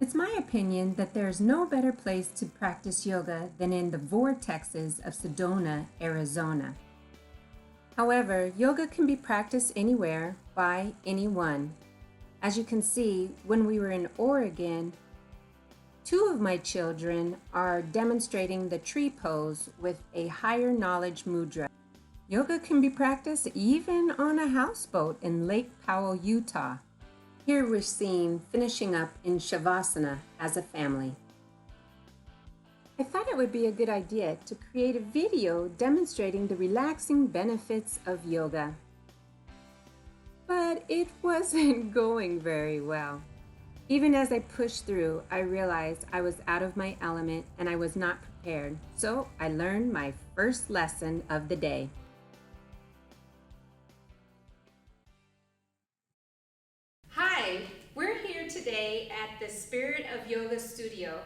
It's my opinion that there is no better place to practice yoga than in the vortexes of Sedona, Arizona. However, yoga can be practiced anywhere by anyone. As you can see, when we were in Oregon, two of my children are demonstrating the tree pose with a higher knowledge mudra. Yoga can be practiced even on a houseboat in Lake Powell, Utah. Here we're seen finishing up in Shavasana as a family. I thought it would be a good idea to create a video demonstrating the relaxing benefits of yoga. But it wasn't going very well. Even as I pushed through, I realized I was out of my element and I was not prepared. So I learned my first lesson of the day. Hi, we're here today at the Spirit of Yoga Studio,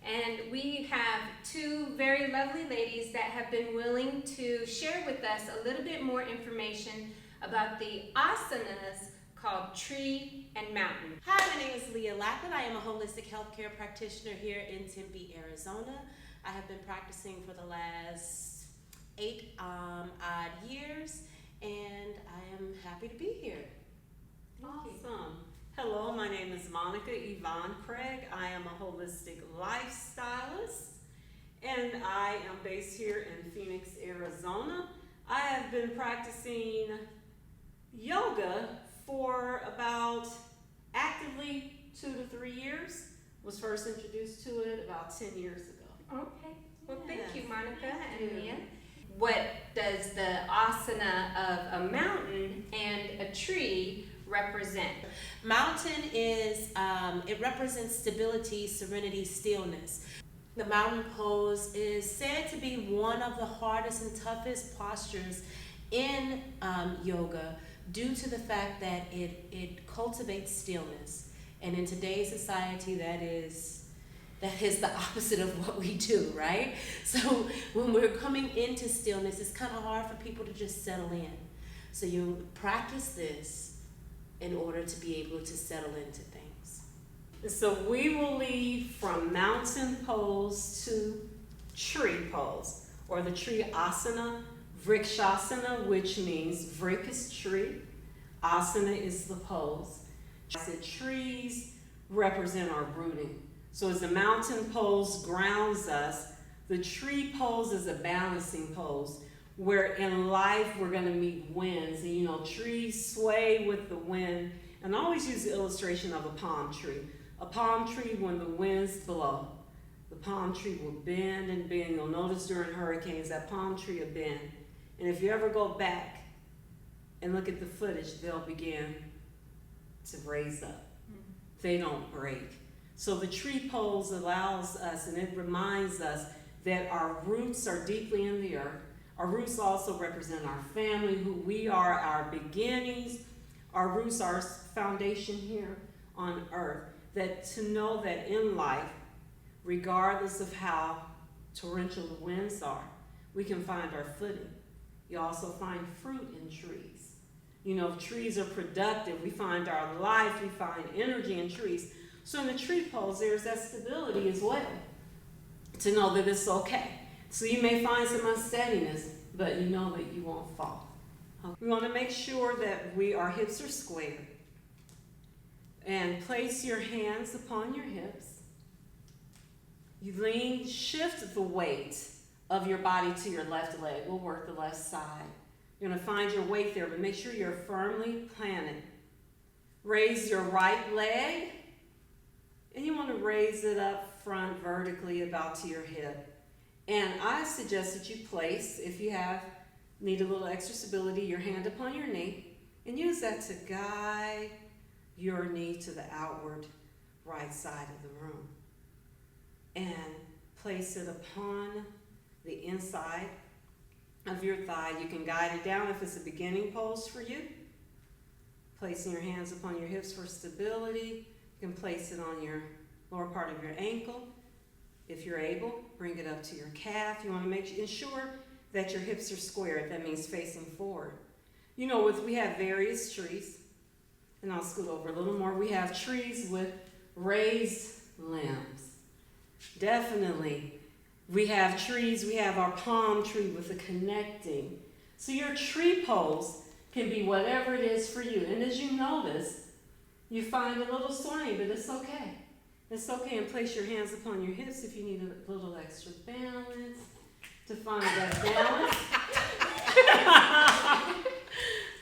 and we have two very lovely ladies that have been willing to share with us a little bit more information about the asanas called tree and mountain. Hi, my name is Leah Lackland. I am a holistic healthcare practitioner here in Tempe, Arizona. I have been practicing for the last 8 odd years, and I am happy to be here. Awesome. Hello, my name is Monica Yvonne Craig. I am a holistic lifestylist, and I am based here in Phoenix, Arizona. I have been practicing yoga for about actively 2 to 3 years. Was first introduced to it about 10 years ago. Okay, well thank you Monica and Mia. What does the asana of a mountain and a tree represent? Mountain is, it represents stability, serenity, stillness. The mountain pose is said to be one of the hardest and toughest postures in yoga due to the fact that it cultivates stillness. And in today's society, that is the opposite of what we do, right? So when we're coming into stillness, it's kind of hard for people to just settle in. So you practice this in order to be able to settle into things. So we will lead from mountain pose to tree pose, or the tree asana, vrikshasana, which means vrik is tree, asana is the pose. I said trees represent our rooting. So as the mountain pose grounds us, the tree pose is a balancing pose, where in life we're going to meet winds, and trees sway with the wind. And I always use the illustration of a palm tree. A palm tree, when the winds blow, the palm tree will bend and bend. You'll notice during hurricanes that palm tree will bend. And if you ever go back and look at the footage, they'll begin to raise up. They don't break. So the tree pose allows us, and it reminds us that our roots are deeply in the earth. Our roots also represent our family, who we are, our beginnings. Our roots are our foundation here on earth. That to know that in life, regardless of how torrential the winds are, we can find our footing. You also find fruit in trees. If trees are productive, we find our life, we find energy in trees. So in the tree pose, there's that stability as well, to know that it's okay. So you may find some unsteadiness, but you know that you won't fall. We want to make sure that our hips are square. And place your hands upon your hips. You shift the weight of your body to your left leg. We'll work the left side. You're going to find your weight there, but make sure you're firmly planted. Raise your right leg, and you want to raise it up front vertically about to your hip. And I suggest that you place, if you need a little extra stability, your hand upon your knee, and use that to guide your knee to the outward right side of the room. And place it upon the inside of your thigh. You can guide it down if it's a beginning pose for you. Placing your hands upon your hips for stability. You can place it on your lower part of your ankle. If you're able, bring it up to your calf. You want to ensure that your hips are square. That means facing forward. We have various trees, and I'll scoot over a little more. We have trees with raised limbs. Definitely. We have trees, we have our palm tree with the connecting. So your tree poles can be whatever it is for you. And as you notice, you find a little swing, but it's okay. It's okay, and place your hands upon your hips if you need a little extra balance. To find that balance.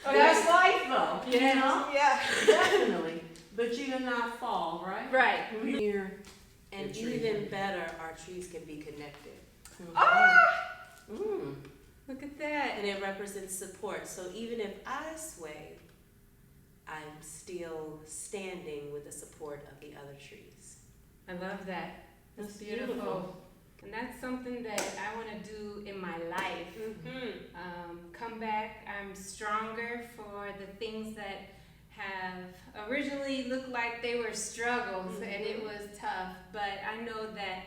That's life though, you know? Yeah. Definitely. But you do not fall, right? Right. Here. And even better, our trees can be connected. Look at that. And it represents support. So even if I sway, I'm still standing with the support of the other trees. I love that. That's beautiful. And that's something that I want to do in my life. Come back, I'm stronger for the things that have originally looked like they were struggles and it was tough. But I know that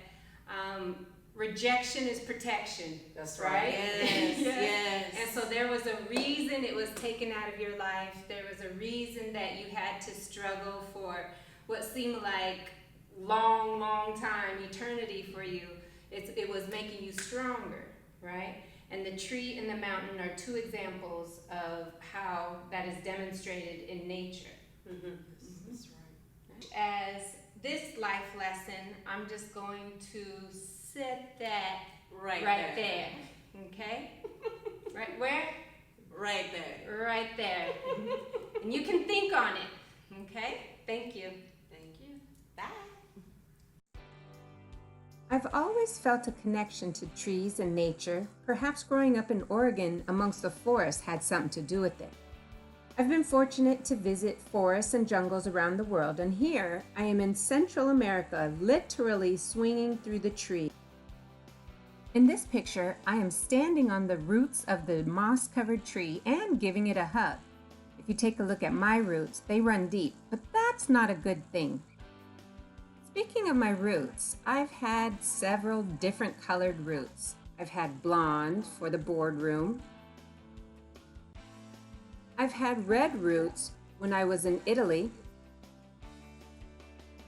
rejection is protection. That's right. Yes, yes. And so there was a reason it was taken out of your life. There was a reason that you had to struggle for what seemed like long time, eternity for you. It was making you stronger, right? And the tree and the mountain are two examples of how that is demonstrated in nature. That's right. As this life lesson, I'm just going to set that right there. Okay? Right where? Right there. Right there. And you can think on it. Okay? Thank you. Thank you. Bye. I've always felt a connection to trees and nature. Perhaps growing up in Oregon amongst the forests had something to do with it. I've been fortunate to visit forests and jungles around the world, and here I am in Central America, literally swinging through the tree. In this picture, I am standing on the roots of the moss-covered tree and giving it a hug. If you take a look at my roots, they run deep, but that's not a good thing. Speaking of my roots, I've had several different colored roots. I've had blonde for the boardroom. I've had red roots when I was in Italy.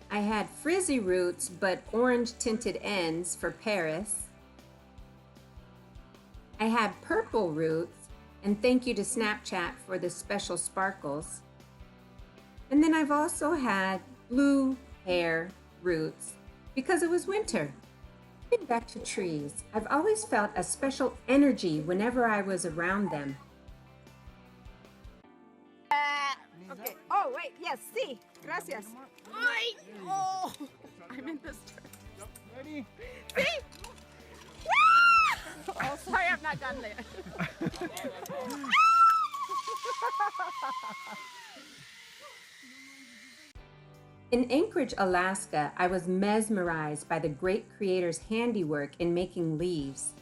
I had frizzy roots but orange tinted ends for Paris. I had purple roots, and thank you to Snapchat for the special sparkles. And then I've also had blue hair roots because it was winter. Getting back to trees, I've always felt a special energy whenever I was around them. Okay. Oh, wait. Yes. Sí. Gracias. Ay. Oh. I'm in this turn. Ready? Sí. Oh, sorry. I'm not done yet. In Anchorage, Alaska, I was mesmerized by the great creator's handiwork in making leaves.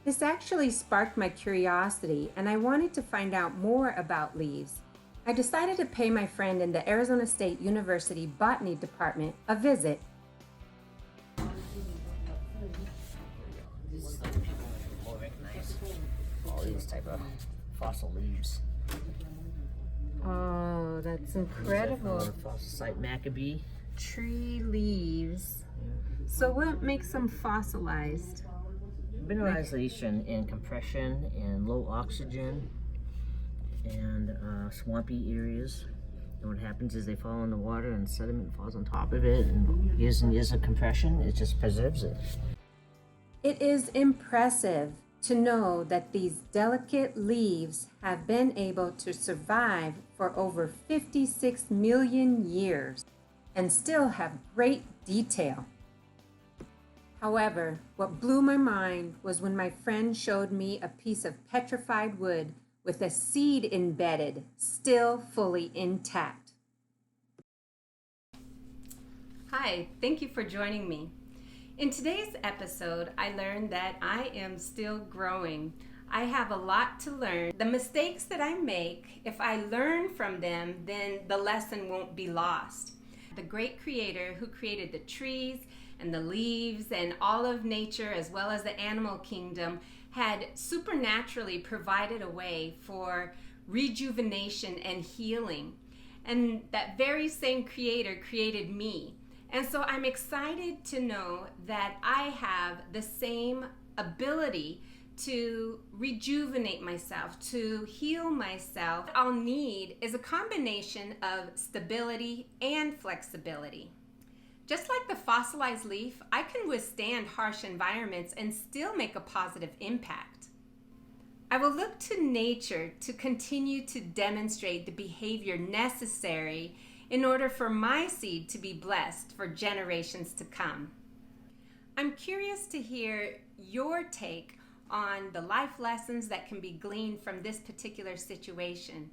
This actually sparked my curiosity, and I wanted to find out more about leaves. I decided to pay my friend in the Arizona State University Botany Department a visit. More recognize all these type of fossil leaves. Oh, that's incredible. Fossil site Maccabee. Tree leaves. So what makes them fossilized? Mineralization and compression and low oxygen and swampy areas. And what happens is they fall in the water and sediment falls on top of it, and years of compression, it just preserves it. It is impressive to know that these delicate leaves have been able to survive for over 56 million years and still have great detail. However, what blew my mind was when my friend showed me a piece of petrified wood with a seed embedded, still fully intact. Hi, thank you for joining me. In today's episode, I learned that I am still growing. I have a lot to learn. The mistakes that I make, if I learn from them, then the lesson won't be lost. The great creator who created the trees and the leaves and all of nature as well as the animal kingdom had supernaturally provided a way for rejuvenation and healing. And that very same creator created me. And so I'm excited to know that I have the same ability to rejuvenate myself, to heal myself. All I'll need is a combination of stability and flexibility. Just like the fossilized leaf, I can withstand harsh environments and still make a positive impact. I will look to nature to continue to demonstrate the behavior necessary in order for my seed to be blessed for generations to come. I'm curious to hear your take on the life lessons that can be gleaned from this particular situation.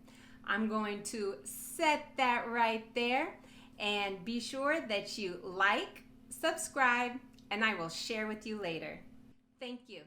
I'm going to set that right there, and be sure that you like, subscribe, and I will share with you later. Thank you.